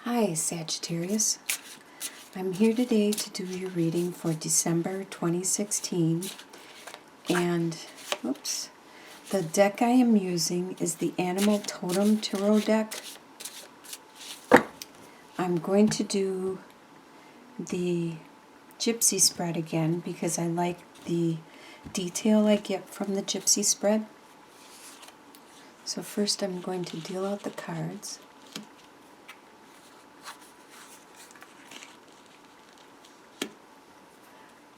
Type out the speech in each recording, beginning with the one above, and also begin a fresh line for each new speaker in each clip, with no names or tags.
Hi Sagittarius, I'm here today to do your reading for December 2016 and the deck I am using is the Animal Totem Tarot deck. I'm going to do the Gypsy spread again because I like the detail I get from the Gypsy spread. So first I'm going to deal out the cards.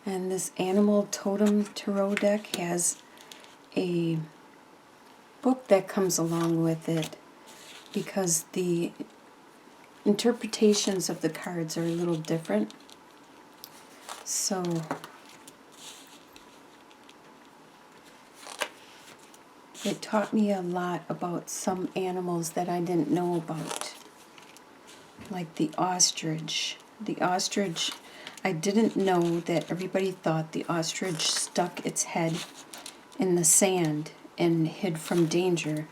And this Animal Totem Tarot deck has a book that comes along with it because the interpretations of the cards are a little different. So it taught me a lot about some animals that I didn't know about, like the ostrich. The ostrich, I didn't know that everybody thought the ostrich stuck its head in the sand and hid from danger,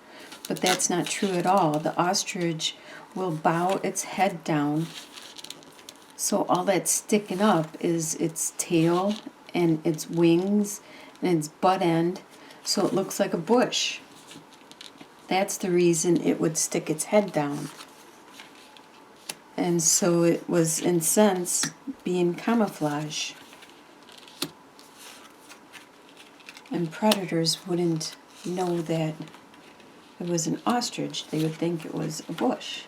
but that's not true at all. The ostrich will bow its head down, so all that's sticking up is its tail and its wings and its butt end, so it looks like a bush. That's the reason it would stick its head down. And so it was, in sense, being camouflage. And predators wouldn't know that it was an ostrich. They would think it was a bush.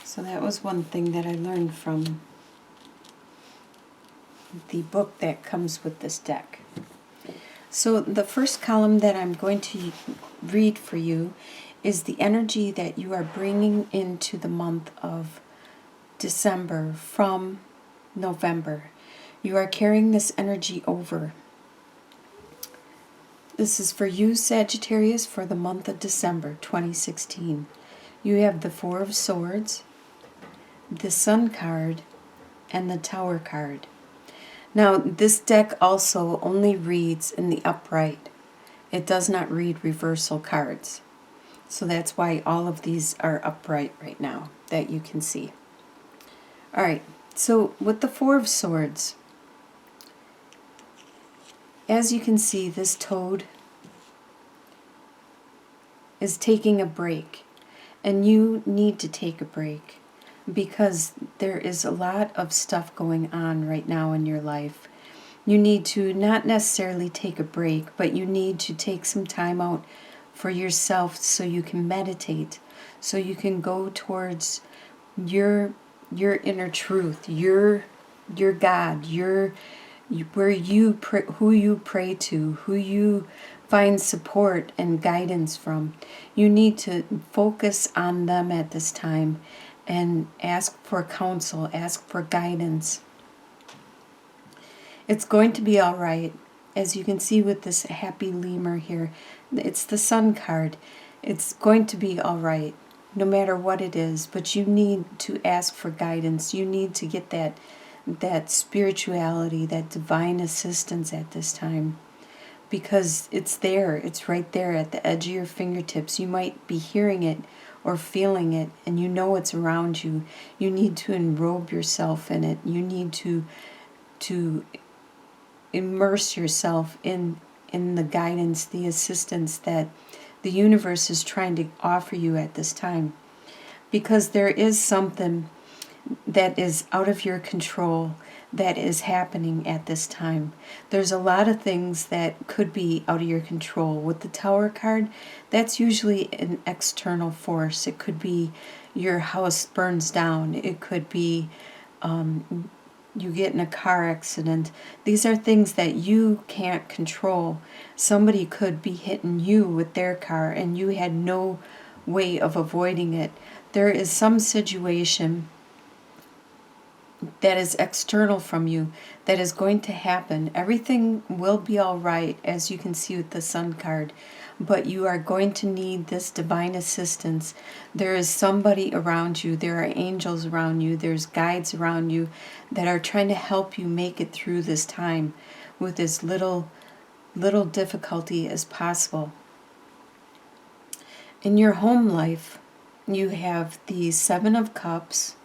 So that was one thing that I learned from the book that comes with this deck. So the first column that I'm going to read for you is the energy that you are bringing into the month of December from November. You are carrying this energy over. This is for you, Sagittarius, for the month of December 2016. You have the Four of Swords, the Sun card, and the Tower card. Now, this deck also only reads in the upright. It does not read reversal cards. So that's why all of these are upright right now that you can see. All right, so with the Four of Swords, as you can see, this toad is taking a break, and you need to take a break because there is a lot of stuff going on right now in your life. You need to not necessarily take a break, but you need to take some time out for yourself so you can meditate, so you can go towards your inner truth, your God, where you pray, who you pray to, who you find support and guidance from. You need to focus on them at this time and ask for counsel, ask for guidance. It's going to be all right. As you can see with this happy lemur here, it's the Sun card. It's going to be all right, no matter what it is, but you need to ask for guidance. You need to get that spirituality, that divine assistance at this time, because it's there. It's right there at the edge of your fingertips. You might be hearing it or feeling it, and you know it's around you. You need to enrobe yourself in it. You need to immerse yourself in the guidance, the assistance that the universe is trying to offer you at this time, because there is something that is out of your control that is happening at this time. There's a lot of things that could be out of your control. With the Tower card, that's usually an external force. It could be your house burns down. It could be you get in a car accident. These are things that you can't control. Somebody could be hitting you with their car and you had no way of avoiding it. There is some situation that is external from you that is going to happen. Everything will be all right, as you can see with the Sun card, but you are going to need this divine assistance. There is somebody around you. There are angels around you. There's guides around you that are trying to help you make it through this time with as little difficulty as possible. In your home life, you have the Seven of Cups,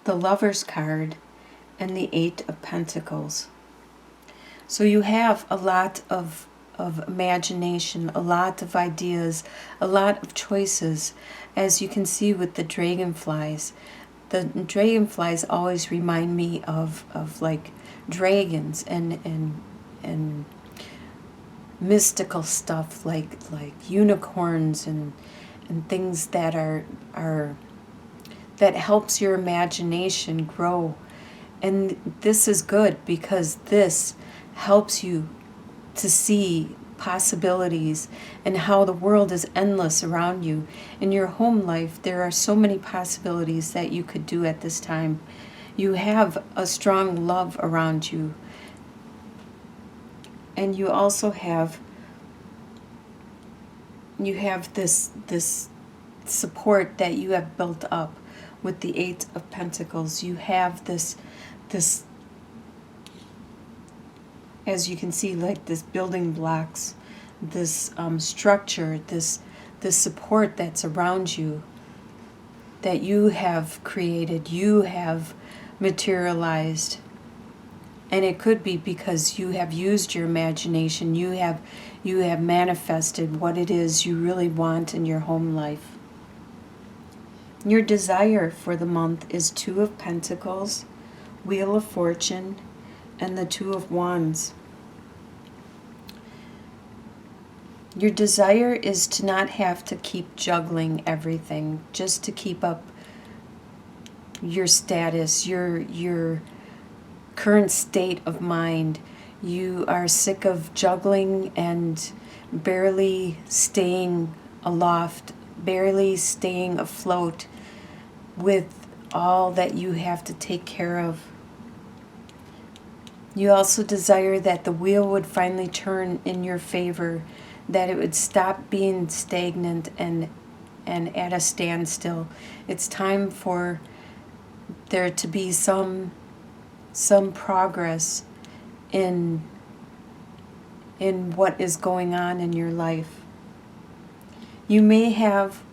the Lover's card, and the Eight of Pentacles. So you have a lot of imagination, a lot of ideas, a lot of choices, as you can see with the dragonflies. The dragonflies always remind me of like dragons and mystical stuff like unicorns and things that are that helps your imagination grow. And this is good because this helps you to see possibilities and how the world is endless around you. In your home life, there are so many possibilities that you could do at this time. You have a strong love around you. And you also have this support that you have built up with the Eight of Pentacles. You have this as you can see, like this building blocks, this structure, this support that's around you, that you have created, you have materialized. And it could be because you have used your imagination, you have manifested what it is you really want in your home life. Your desire for the month is Two of Pentacles, Wheel of Fortune, and the Two of Wands. Your desire is to not have to keep juggling everything, just to keep up your status, your current state of mind. You are sick of juggling and barely staying aloft, barely staying afloat with all that you have to take care of. You also desire that the wheel would finally turn in your favor, that it would stop being stagnant and at a standstill. It's time for there to be some progress in what is going on in your life. You may have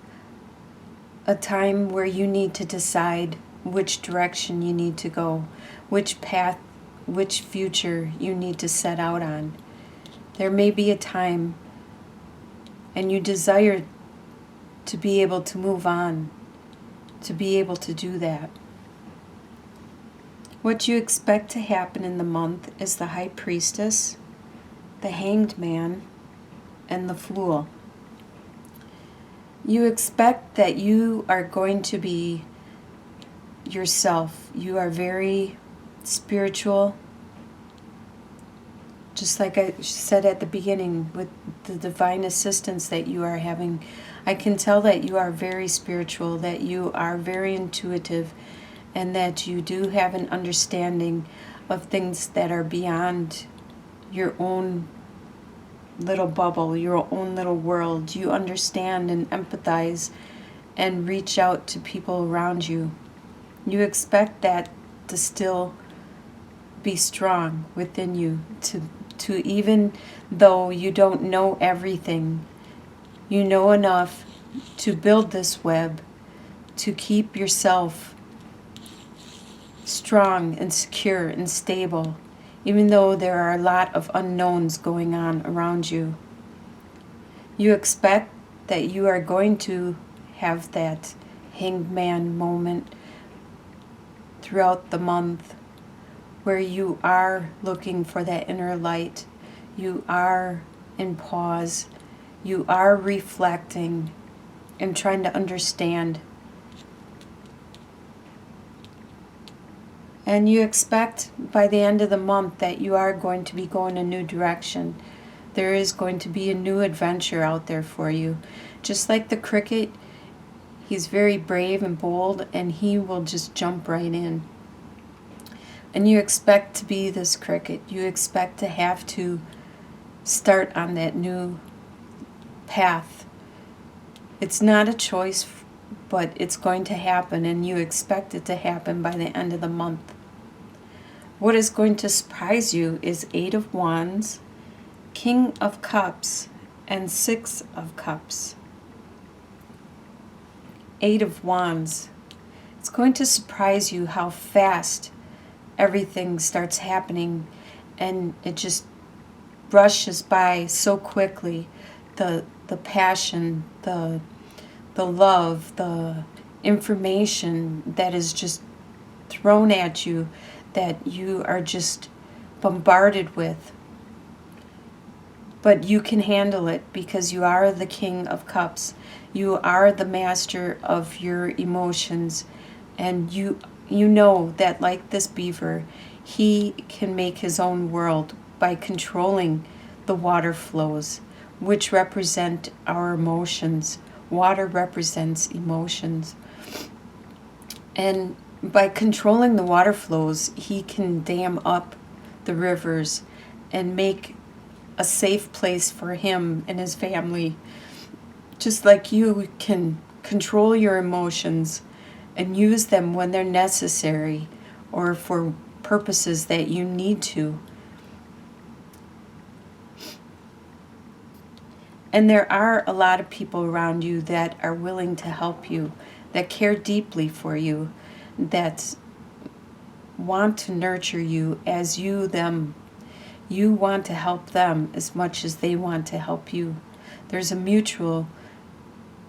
a time where you need to decide which direction you need to go, which path, which future you need to set out on. There may be a time, and you desire to be able to move on, to be able to do that. What you expect to happen in the month is the High Priestess, the Hanged Man, and the Fool. You expect that you are going to be yourself. You are very spiritual, just like I said at the beginning with the divine assistance that you are having. I can tell that you are very spiritual, that you are very intuitive, and that you do have an understanding of things that are beyond your own little bubble, your own little world. You understand and empathize and reach out to people around you. You expect that to still be strong within you, to even though you don't know everything, you know enough to build this web, to keep yourself strong and secure and stable, even though there are a lot of unknowns going on around you. You expect that you are going to have that hanged man moment throughout the month, where you are looking for that inner light, you are in pause, you are reflecting and trying to understand. And you expect by the end of the month that you are going to be going a new direction. There is going to be a new adventure out there for you. Just like the cricket, he's very brave and bold, and he will just jump right in. And you expect to be this cricket. You expect to have to start on that new path. It's not a choice, but it's going to happen, and you expect it to happen by the end of the month. What is going to surprise you is Eight of Wands, King of Cups, and Six of Cups. Eight of Wands. It's going to surprise you how fast everything starts happening, and it just brushes by so quickly. The passion, the love, the information that is just thrown at you, that you are just bombarded with. But you can handle it because you are the King of Cups. You are the master of your emotions. And you know that, like this beaver, he can make his own world by controlling the water flows, which represent our emotions. Water represents emotions. And by controlling the water flows, he can dam up the rivers and make a safe place for him and his family. Just like you can control your emotions and use them when they're necessary or for purposes that you need to. And there are a lot of people around you that are willing to help you, that care deeply for you, that want to nurture you as you want to help them as much as they want to help you. There's a mutual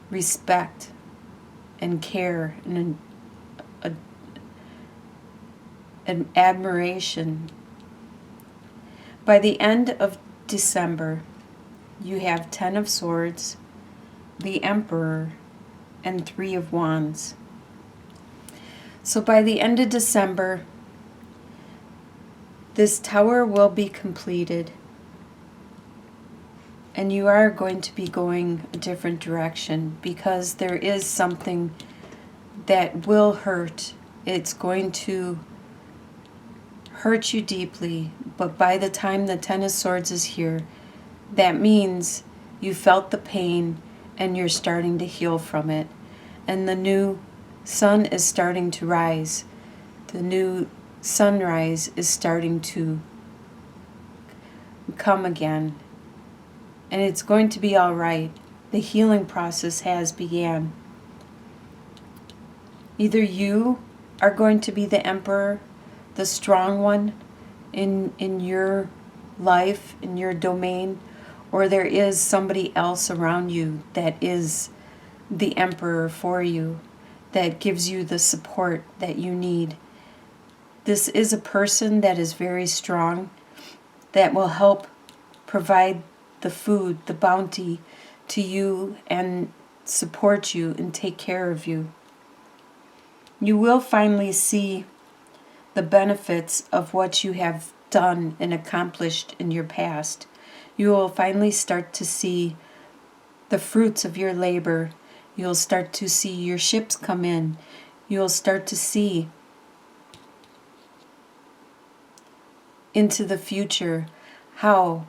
respect and care and an admiration. By the end of December, you have 10 of Swords, the Emperor, and 3 of Wands. So by the end of December, this tower will be completed, and you are going to be going a different direction because there is something that will hurt. It's going to hurt you deeply, but by the time the 10 of Swords is here, that means you felt the pain and you're starting to heal from it. And the new sun is starting to rise. The new sunrise is starting to come again. And it's going to be all right. The healing process has began. Either you are going to be the emperor, the strong one in your life, in your domain, or there is somebody else around you that is the emperor for you, that gives you the support that you need. This is a person that is very strong, that will help provide the food, the bounty to you and support you and take care of you. You will finally see the benefits of what you have done and accomplished in your past. You will finally start to see the fruits of your labor. You'll start to see your ships come in. You'll start to see into the future how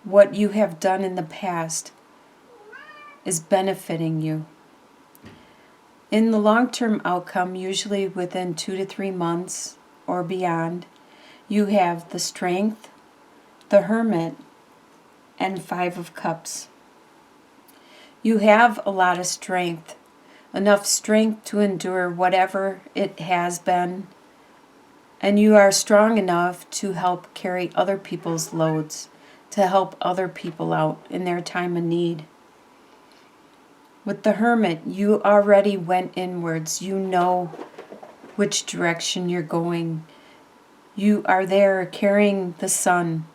what you have done in the past is benefiting you. In the long-term outcome, usually within 2 to 3 months or beyond, you have the Strength, the Hermit, and 5 of Cups. You have a lot of strength, enough strength to endure whatever it has been, and you are strong enough to help carry other people's loads, to help other people out in their time of need. With the Hermit, you already went inwards. You know which direction you're going. You are there carrying the sun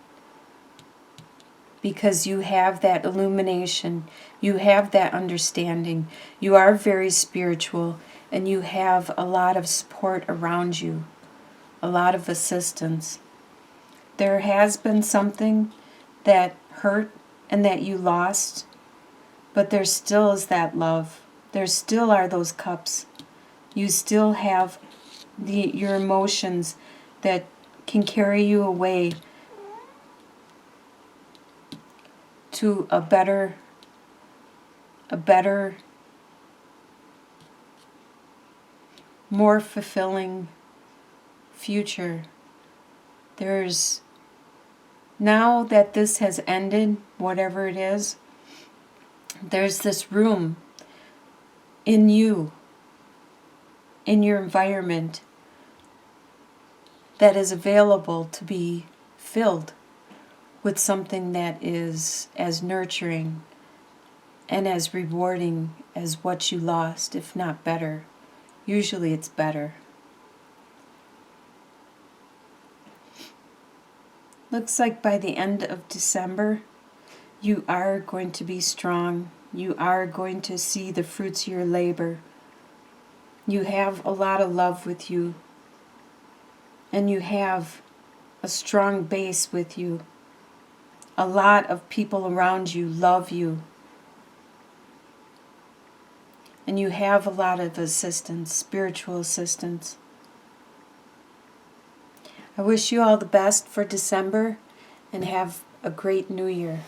because you have that illumination. You have that understanding. You are very spiritual, and you have a lot of support around you, a lot of assistance. There has been something that hurt and that you lost, but there still is that love. There still are those cups. You still have your emotions that can carry you away to a better, more fulfilling future. There's, now that this has ended, whatever it is, there's this room in you, in your environment, that is available to be filled with something that is as nurturing and as rewarding as what you lost, if not better. Usually it's better. Looks like by the end of December, you are going to be strong. You are going to see the fruits of your labor. You have a lot of love with you. And you have a strong base with you. A lot of people around you love you. And you have a lot of assistance, spiritual assistance. I wish you all the best for December and have a great new year.